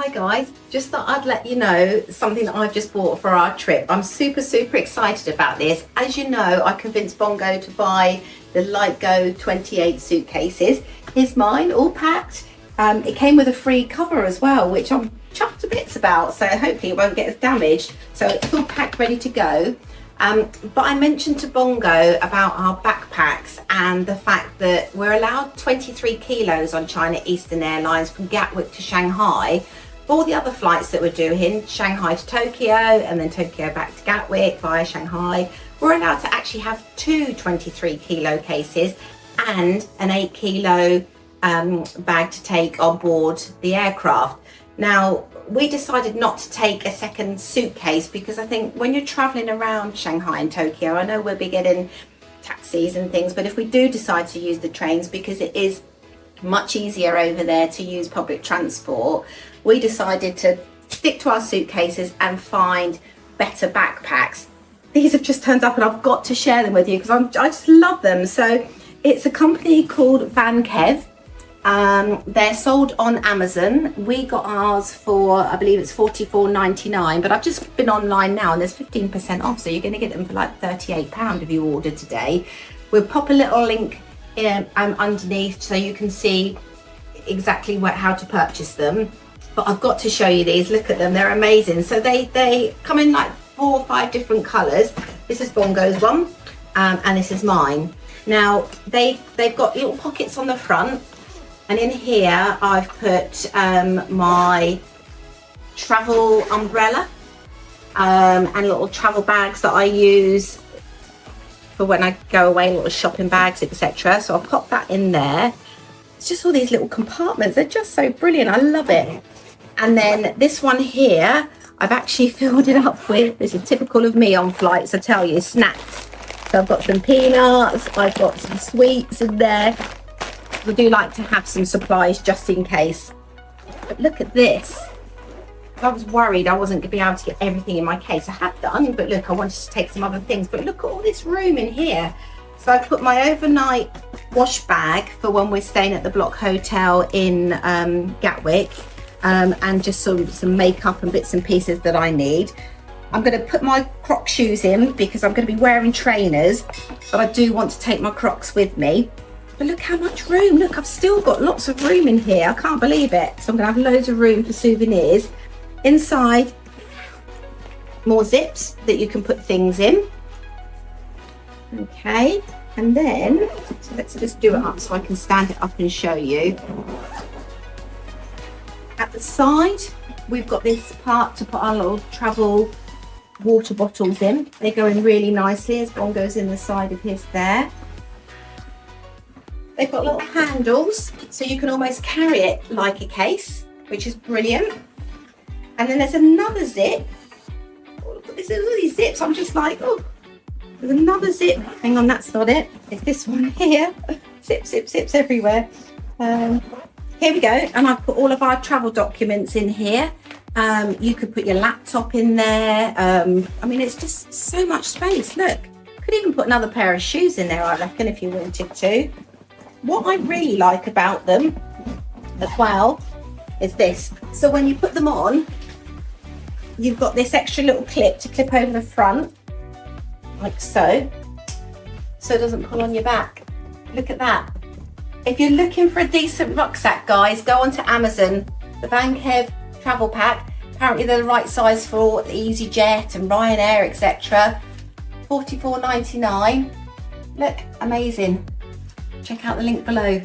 Hi guys, just thought I'd let you know something that I've just bought for our trip. I'm super excited about this. As you know, I convinced Bongo to buy the LightGo 28 suitcases. Here's mine, all packed. It came with a free cover as well, which I'm chuffed to bits about, so hopefully it won't get as damaged. So it's all packed, ready to go. But I mentioned to Bongo about our backpacks and the fact that we're allowed 23 kilos on China Eastern Airlines from Gatwick to Shanghai. For all the other flights that we're doing, Shanghai to Tokyo and then Tokyo back to Gatwick via Shanghai, we're allowed to actually have two 23 kilo cases and an 8 kilo bag to take on board the aircraft. Now, we decided not to take a second suitcase because I think when you're traveling around Shanghai and Tokyo, I know we'll be getting taxis and things, but if we do decide to use the trains, because it is much easier over there to use public transport, we decided to stick to our suitcases and find better backpacks. These have just turned up and I've got to share them with you because I just love them. So it's a company called VANKEV. They're sold on Amazon. We got ours for, I believe it's $44.99, but I've just been online now and there's 15% off, so you're going to get them for like £38 if you order today. We'll pop a little link in, underneath so you can see exactly how to purchase them. But I've got to show you these. Look at them, they're amazing. So they come in like 4 or 5 different colours. This is Bongo's one, and this is mine. Now they've got little pockets on the front. And in here, I've put my travel umbrella and little travel bags that I use for when I go away, little shopping bags, etc. So I'll pop that in there. It's just all these little compartments. They're just so brilliant. I love it. And then this one here, I've actually filled it up with, this is typical of me on flights, I tell you, snacks. So I've got some peanuts, I've got some sweets in there. We do like to have some supplies just in case. But look at this. I was worried I wasn't going to be able to get everything in my case. I have done, but look, I wanted to take some other things. But look at all this room in here. So I've put my overnight wash bag for when we're staying at the Block Hotel in Gatwick, and just some makeup and bits and pieces that I need. I'm going to put my Croc shoes in because I'm going to be wearing trainers, but I do want to take my Crocs with me. But look how much room. Look, I've still got lots of room in here. I can't believe it. So I'm going to have loads of room for souvenirs. Inside, more zips that you can put things in. Okay, and then, so let's just do it up so I can stand it up and show you. At the side, we've got this part to put our little travel water bottles in. They go in really nicely as one goes in the side of his there. They've got little handles, so you can almost carry it like a case, which is brilliant. And then there's another zip. Oh, look at this, there's all these zips. I'm just like, oh, there's another zip. Hang on, that's not it. It's this one here. Zips everywhere. Here we go. And I've put all of our travel documents in here. You could put your laptop in there. I mean, it's just so much space. Look, could even put another pair of shoes in there, I reckon, if you wanted to. What I really like about them as well is this. So when you put them on, you've got this extra little clip to clip over the front, like so it doesn't pull on your back. Look at that. If you're looking for a decent rucksack, guys, go onto Amazon. The VANKEV travel pack. Apparently they're the right size for EasyJet and Ryanair, etc. $44.99. Look, amazing. Check out the link below.